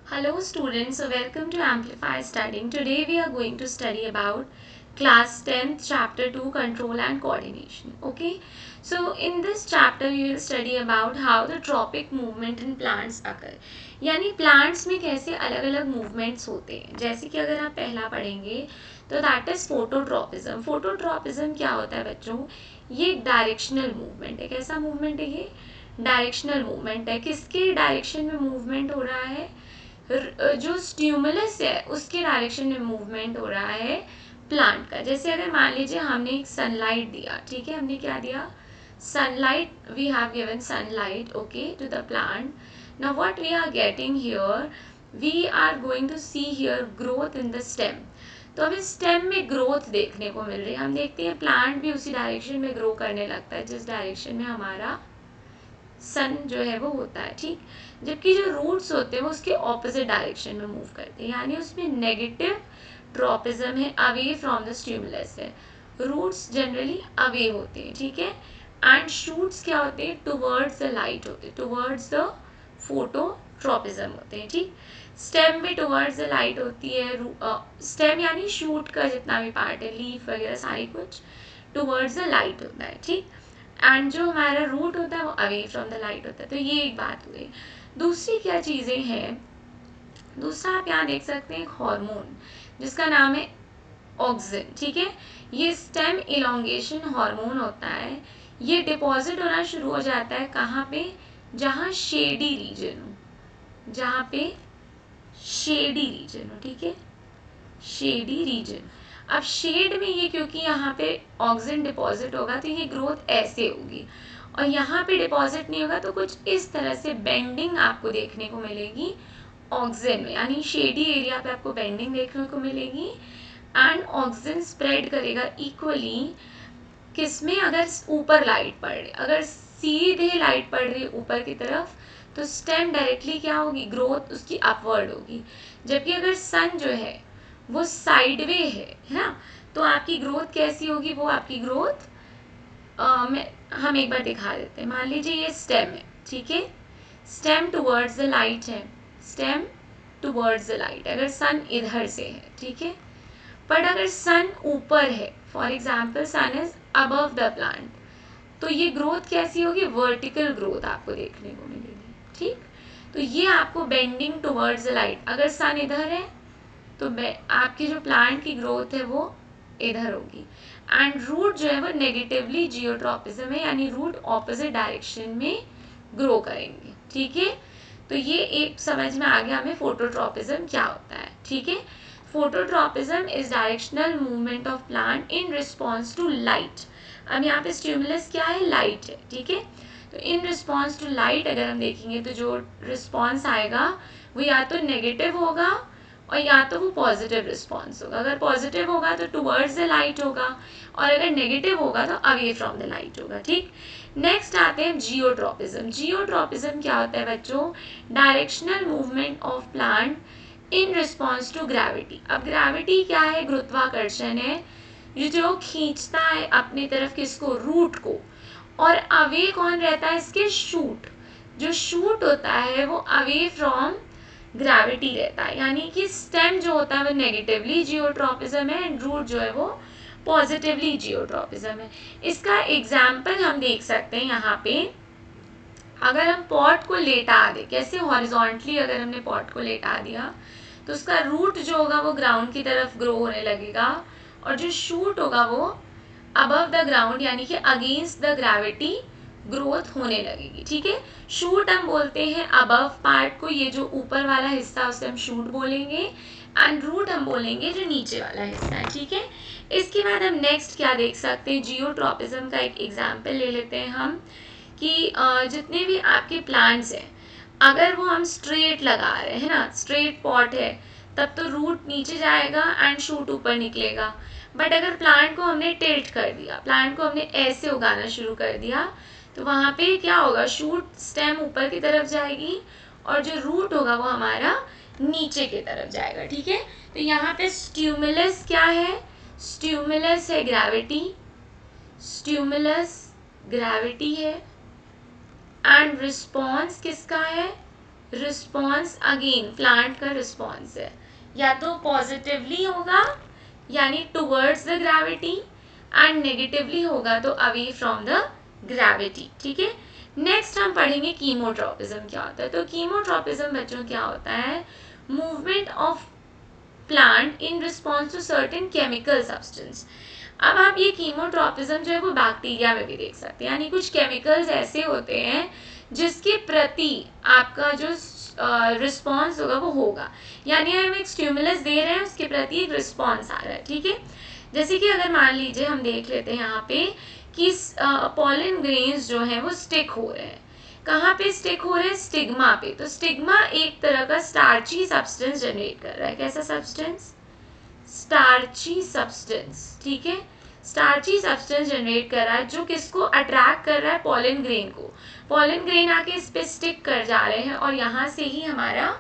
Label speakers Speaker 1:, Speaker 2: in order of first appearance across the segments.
Speaker 1: Hello students, so welcome to Amplify Studying. Today we are going to study about class 10th chapter 2 control and coordination. Okay, so in this chapter you will study about how the tropic movement in plants occur. यानी plants में कैसे अलग अलग movements होते हैं. जैसे कि अगर आप पहला पढ़ेंगे तो that is phototropism. Phototropism क्या होता है बच्चों? ये एक डायरेक्शनल मूवमेंट है. कैसा मूवमेंट है ये? डायरेक्शनल मूवमेंट है. किसके डायरेक्शन में मूवमेंट हो रहा है? जो स्ट्यूमुलस है उसके डायरेक्शन में मूवमेंट हो रहा है प्लांट का. जैसे अगर मान लीजिए हमने एक सनलाइट दिया, ठीक है, हमने क्या दिया? Sunlight. We have given sunlight, okay, to the plant. Now what we are getting here, we are going to see here growth in the stem. तो हमें स्टेम में ग्रोथ देखने को मिल रही है. हम देखते हैं प्लांट भी उसी डायरेक्शन में ग्रो करने लगता है जिस डायरेक्शन में हमारा सन जो है वो होता है, ठीक. जबकि जो रूट्स होते हैं वो उसके ऑपोजिट डायरेक्शन में मूव करते हैं, यानी उसमें नेगेटिव ट्रॉपिज्म है, अवे फ्रॉम द स्टिमुलस है. रूट्स जनरली अवे होते हैं, ठीक है. एंड शूट्स क्या होते हैं? टुवर्ड्स द लाइट होते हैं, टुवर्ड्स द फोटोट्रॉपिज्म होते हैं, ठीक. स्टेम भी टुवर्ड्स द लाइट होती है. स्टेम यानी शूट का जितना भी पार्ट है, लीफ वगैरह सारी कुछ टुवर्ड्स द लाइट होता है, ठीक. एंड जो हमारा रूट होता है वो अवे फ्रॉम द लाइट होता है. तो ये एक बात हुई. दूसरी क्या चीज़ें हैं? दूसरा आप यहाँ देख सकते हैं एक हार्मोन जिसका नाम है ऑक्सिन, ठीक है. ये स्टेम इलोंगेशन हार्मोन होता है. ये डिपॉजिट होना शुरू हो जाता है कहाँ पे? जहाँ शेडी रीजन हो, जहाँ पे शेडी रीजन हो, ठीक है, शेडी रीजन. अब शेड में ये क्योंकि यहाँ पे ऑक्सिन डिपॉजिट होगा तो ये ग्रोथ ऐसे होगी, और यहाँ पे डिपॉजिट नहीं होगा तो कुछ इस तरह से बेंडिंग आपको देखने को मिलेगी ऑक्सिन में, यानी शेडी एरिया पे आपको बेंडिंग देखने को मिलेगी. एंड ऑक्सिन स्प्रेड करेगा इक्वली किसमें? अगर ऊपर लाइट पड़ रही, अगर सीधे लाइट पड़ रही है ऊपर की तरफ तो स्टेम डायरेक्टली क्या होगी? ग्रोथ उसकी अपवर्ड होगी. जबकि अगर सन जो है वो साइडवे है ना, तो आपकी ग्रोथ कैसी होगी? वो आपकी ग्रोथ हम एक बार दिखा देते हैं. मान लीजिए ये स्टेम है, ठीक है, स्टेम टुवर्ड्स द लाइट है, स्टेम टुवर्ड्स द लाइट अगर सन इधर से है, ठीक है. बट अगर सन ऊपर है, for example sun is above the plant, तो ये ग्रोथ कैसी होगी? वर्टिकल ग्रोथ आपको देखने को मिलेगी, ठीक. तो ये आपको बेंडिंग टुवर्ड्स द लाइट. अगर सन इधर है तो आपकी जो प्लांट की ग्रोथ है वो इधर होगी. एंड रूट जो है वो नेगेटिवली जियोट्रॉपिज्म है, यानी रूट ऑपोजिट डायरेक्शन में ग्रो करेंगे, ठीक है. तो ये एक समझ में आ गया हमें फोटोट्रॉपिज्म क्या होता है, ठीक है. Phototropism is directional movement of plant in response to light. अब यहाँ पे स्टिमुलस क्या है? लाइट है, ठीक है. तो इन रिस्पॉन्स टू लाइट अगर हम देखेंगे तो जो रिस्पॉन्स आएगा वो या तो नेगेटिव होगा और या तो वो पॉजिटिव रिस्पॉन्स होगा. अगर पॉजिटिव होगा तो टुवर्ड्स द लाइट होगा, और अगर नेगेटिव होगा तो अवे फ्रॉम द लाइट होगा, ठीक. नेक्स्ट आते हैं जियोट्रॉपिज्म. जियोट्रॉपिज्म क्या होता है बच्चों? Directional movement of plant in response to gravity. अब ग्रेविटी क्या है? गुरुत्वाकर्षण है जो खींचता है अपनी तरफ किसको? रूट को. और अवे कौन रहता है इसके? शूट. जो शूट होता है वो अवे फ्रॉम ग्रेविटी रहता है, यानी कि स्टेम जो होता है वो नेगेटिवली जियोट्रॉपिज्म है एंड रूट जो है वो पॉजिटिवली जियोट्रॉपिज्म है. इसका एग्जाम्पल हम देख सकते हैं यहाँ पे. अगर हम पॉट को लेटा दें, कैसे? हॉरिजॉन्टली अगर हमने पॉट को लेटा दिया तो उसका रूट जो होगा वो ग्राउंड की तरफ ग्रो होने लगेगा, और जो शूट होगा वो अबव द ग्राउंड यानी कि अगेंस्ट द ग्रेविटी ग्रोथ होने लगेगी, ठीक है. शूट हम बोलते हैं अबव पार्ट को, ये जो ऊपर वाला हिस्सा उसे हम शूट बोलेंगे, एंड रूट हम बोलेंगे जो नीचे वाला हिस्सा है, ठीक है. इसके बाद हम नेक्स्ट क्या देख सकते हैं? जियोट्रॉपिज्म का एक एग्जाम्पल ले लेते हैं हम कि जितने भी आपके प्लांट्स हैं अगर वो हम स्ट्रेट लगा रहे हैं ना, स्ट्रेट पॉट है, तब तो रूट नीचे जाएगा एंड शूट ऊपर निकलेगा. बट अगर प्लांट को हमने टिल्ट कर दिया, प्लांट को हमने ऐसे उगाना शुरू कर दिया, तो वहाँ पे क्या होगा? शूट स्टेम ऊपर की तरफ जाएगी और जो रूट होगा वो हमारा नीचे की तरफ जाएगा, ठीक है. तो यहाँ पे स्टिमुलस क्या है? स्टिमुलस है ग्रेविटी, स्टिमुलस ग्रेविटी है, एंड रिस्पॉन्स किसका है? रिस्पॉन्स अगेन प्लांट का रिस्पॉन्स है, या तो पॉजिटिवली होगा यानी towards the gravity, and negatively होगा तो अवे फ्रॉम द ग्रेविटी। ठीक है, नेक्स्ट हम पढ़ेंगे कीमोट्रोपिज्म क्या होता है। तो कीमोट्रोपिज्म बच्चों क्या होता है, movement of plant in response to certain chemical substance. अब आप ये कीमोट्रोपिज्म जो है वो बैक्टीरिया में भी देख सकते हैं, यानी कुछ केमिकल्स ऐसे होते हैं जिसके प्रति आपका जो रिस्पॉन्स होगा वो होगा, यानी हम एक स्टिमुलस दे रहे हैं, उसके प्रति एक रिस्पॉन्स आ रहा है। ठीक है, जैसे कि अगर मान लीजिए हम देख लेते हैं यहाँ पे कि पॉलन ग्रेन्स जो हैं वो स्टिक हो रहे हैं। कहाँ पे स्टिक हो रहे हैं, स्टिग्मा पे। तो स्टिग्मा एक तरह का स्टार्ची सब्सटेंस जनरेट कर रहा है। कैसा सब्सटेंस, स्टार्ची सब्सटेंस। ठीक है, स्टार्ची सब्सटेंस जनरेट कर रहा है जो किसको अट्रैक्ट कर रहा है, पॉलन ग्रेन को। पॉलन ग्रेन आके इस पे स्टिक कर जा रहे हैं और यहाँ से ही हमारा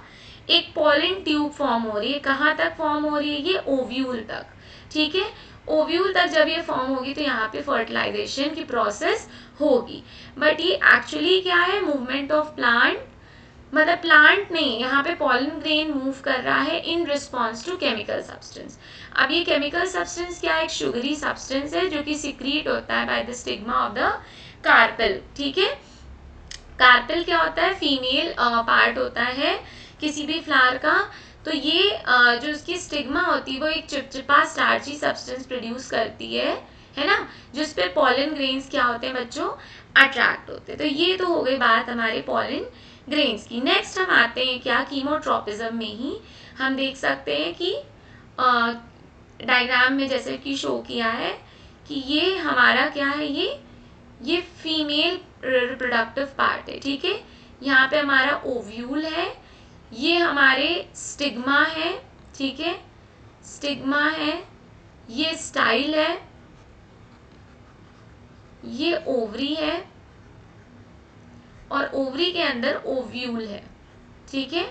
Speaker 1: एक पॉलन ट्यूब फॉर्म हो रही है। कहाँ तक फॉर्म हो रही है, ये ओव्यूल तक। ठीक है, ओव्यूल तक जब ये फॉर्म होगी तो यहाँ पे फर्टिलाइजेशन की प्रोसेस होगी। बट ये एक्चुअली क्या है, मूवमेंट ऑफ प्लांट, मतलब प्लांट नहीं, यहाँ पे पॉलन ग्रेन मूव कर रहा है in response to chemical substance. अब ये केमिकल सब्सटेंस क्या है, एक शुगरी सब्सटेंस है जो कि सिक्रीट होता है by the stigma of the carpel. ठीक है, कार्पेल क्या होता है, फीमेल पार्ट होता है किसी भी फ्लावर का। तो ये जो उसकी स्टिग्मा होती है वो एक चिपचिपा स्टार्ची सब्सटेंस प्रोड्यूस करती है ना, जिस पे पॉलन ग्रेन्स क्या होते हैं बच्चों, अट्रैक्ट होते हैं। तो ये तो हो गई बात हमारे पॉलन ग्रेन्स की। नेक्स्ट हम आते हैं क्या, कीमोट्रोपिज्म में ही हम देख सकते हैं कि डायग्राम में जैसे कि शो किया है कि ये हमारा क्या है, ये फीमेल रिप्रोडक्टिव पार्ट है। ठीक है, यहाँ पे हमारा ओव्यूल है, ये हमारे स्टिग्मा है। ठीक है, स्टिग्मा है, ये स्टाइल है, ये ओवरी है और ओवरी के अंदर ओव्यूल है। ठीक है,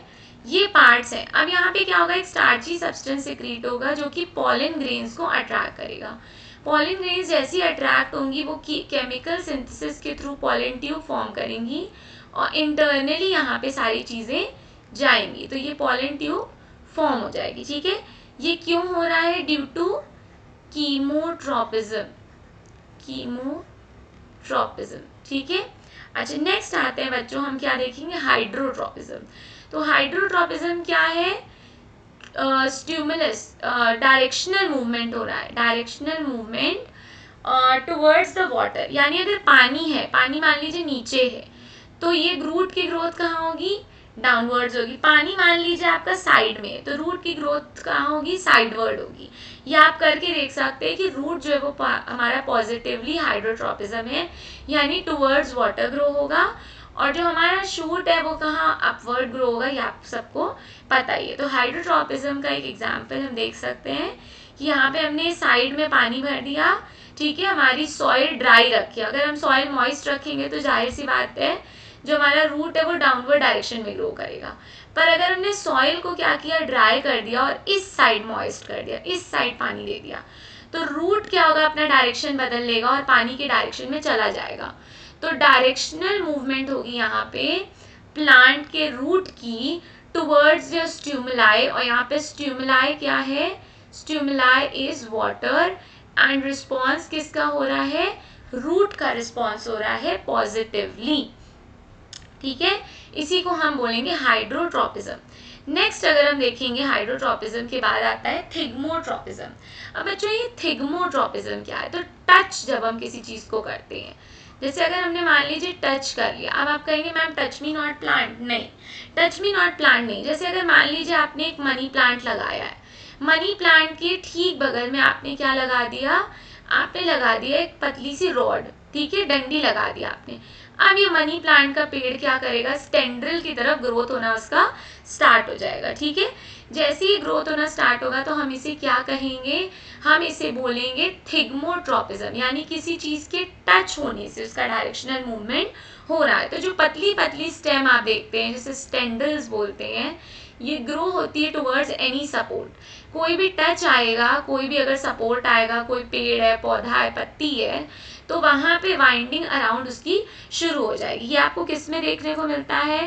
Speaker 1: ये पार्ट्स हैं। अब यहाँ पे क्या होगा, एक स्टार्ची सब्सटेंस सिक्रीट होगा जो कि पॉलन ग्रेन्स को अट्रैक्ट करेगा। पॉलन ग्रेन्स जैसी अट्रैक्ट होंगी वो केमिकल सिंथेसिस के थ्रू पॉलन ट्यूब फॉर्म करेंगी और इंटरनली यहाँ पे सारी चीज़ें जाएंगी, तो ये पॉलन ट्यूब फॉर्म हो जाएगी। ठीक है, ये क्यों हो रहा है, ड्यू टू कीमोट्रोपिज्म, कीमोट्रोपिज्म। ठीक है, अच्छा नेक्स्ट आते हैं बच्चों, हम क्या देखेंगे, हाइड्रोट्रोपिज्म। तो हाइड्रोट्रोपिज्म क्या है, स्टिमुलस डायरेक्शनल मूवमेंट हो रहा है, directional movement towards the water. यानी अगर पानी है, पानी मान लीजिए नीचे है, तो ये रूट की ग्रोथ कहाँ होगी, डाउनवर्ड्स होगी। पानी मान लीजिए आपका साइड में है तो रूट की ग्रोथ कहाँ होगी, साइडवर्ड होगी। ये आप करके देख सकते हैं कि रूट जो है वो हमारा पॉजिटिवली हाइड्रोट्रोपिज्म है, यानी टुवर्ड्स वाटर ग्रो होगा, और जो हमारा शूट है वो कहाँ अपवर्ड ग्रो होगा, ये आप सबको पता ही है। तो हाइड्रोट्रोपिज्म का एक एग्जाम्पल हम देख सकते हैं कि यहाँ पे हमने साइड में पानी भर दिया। ठीक है, हमारी सॉइल ड्राई रखी। अगर हम सॉइल मॉइस्ट रखेंगे तो जाहिर सी बात है जो हमारा रूट है वो डाउनवर्ड डायरेक्शन में ग्रो करेगा। पर अगर हमने सॉइल को क्या किया, ड्राई कर दिया और इस साइड मॉइस्ट कर दिया, इस साइड पानी दे दिया, तो रूट क्या होगा, अपना डायरेक्शन बदल लेगा और पानी के डायरेक्शन में चला जाएगा। तो डायरेक्शनल मूवमेंट होगी यहाँ पे प्लांट के रूट की टुवर्ड्स द स्टिमुलाई, और यहाँ पे स्टिमुलाई क्या है, stimuli is water, and response किसका हो रहा है, रूट का रिस्पॉन्स हो रहा है पॉजिटिवली। ठीक है, इसी को हम बोलेंगे हाइड्रोट्रोपिज्म। नेक्स्ट अगर हम देखेंगे हाइड्रोट्रोपिज्म के बाद आता है थिग्मोट्रोपिज्म। अब बच्चों ये थिग्मोट्रोपिज्म क्या है, तो टच जब हम किसी चीज को करते हैं, जैसे अगर हमने मान लीजिए टच कर लिया, अब आप कहेंगे ma'am touch me not plant, नहीं, टच मी नॉट प्लांट नहीं। जैसे अगर मान लीजिए आपने एक मनी प्लांट लगाया है, मनी प्लांट के ठीक बगल में आपने क्या लगा दिया, आपने लगा दिया एक पतली सी रॉड। ठीक है, डंडी लगा दिया आपने। अब ये मनी प्लांट का पेड़ क्या करेगा, स्टेंड्रिल की तरफ ग्रोथ होना उसका स्टार्ट हो जाएगा। ठीक है, जैसे ही ग्रोथ होना स्टार्ट होगा तो हम इसे क्या कहेंगे, हम इसे बोलेंगे थिग्मोट्रोपिज्म, यानी किसी चीज के टच होने से उसका डायरेक्शनल मूवमेंट हो रहा है। तो जो पतली पतली स्टेम आप देखते हैं जिसे स्टेंड्रिल्स बोलते हैं, ये ग्रो होती है टुवर्ड्स एनी सपोर्ट। कोई भी टच आएगा, कोई भी अगर सपोर्ट आएगा, कोई पेड़ है, पौधा है, पत्ती है, तो वहां पे वाइंडिंग अराउंड उसकी शुरू हो जाएगी। ये आपको किस में देखने को मिलता है,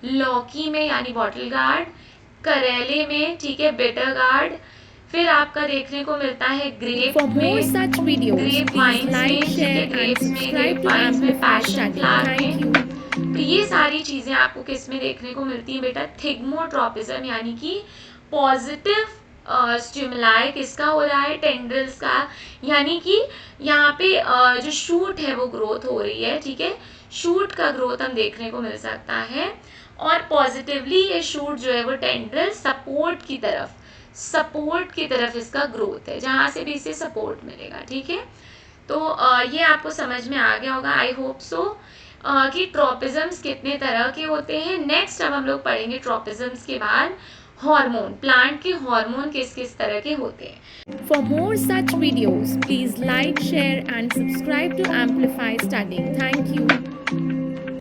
Speaker 1: लौकी में यानी बॉटल गार्ड, करेले में, ठीक है, बिटर गार्ड, फिर आपका देखने को मिलता है ग्रेप
Speaker 2: For more
Speaker 1: में,
Speaker 2: such videos,
Speaker 1: grape
Speaker 2: please
Speaker 1: vines में,
Speaker 2: like,
Speaker 1: ठीक है,
Speaker 2: share and
Speaker 1: ग्रेप्स में,
Speaker 2: subscribe
Speaker 1: ग्रेप
Speaker 2: to
Speaker 1: वाइन्स में,
Speaker 2: Amplify
Speaker 1: passion
Speaker 2: Study.
Speaker 1: Flower
Speaker 2: Thank
Speaker 1: में।
Speaker 2: you.
Speaker 1: तो ये सारी चीज़ें आपको किस में देखने को मिलती हैं बेटा? थिग्मोट्रोपिज्म यानी कि पॉजिटिव स्टिमुलाई किसका हो रहा है? टेंड्रिल्स का, यानी कि यहाँ पे जो शूट है वो ग्रोथ हो रही है, ठीक है, शूट का ग्रोथ हम देखने को मिल सकता है। और पॉजिटिवली ये शूट जो है वो टेंड्रिल सपोर्ट की तरफ इसका ग्रोथ है, जहाँ से भी इसे सपोर्ट मिलेगा, ठीक है। तो ये आपको समझ में आ गया होगा, आई होप सो, कि ट्रोपिज्म्स कितने तरह के होते हैं। नेक्स्ट अब हम लोग पढ़ेंगे ट्रोपिज्म्स के बाद हार्मोन, प्लांट के हार्मोन किस किस तरह के होते हैं।
Speaker 2: For more such videos, please like, share and subscribe to Amplify Study. Thank you.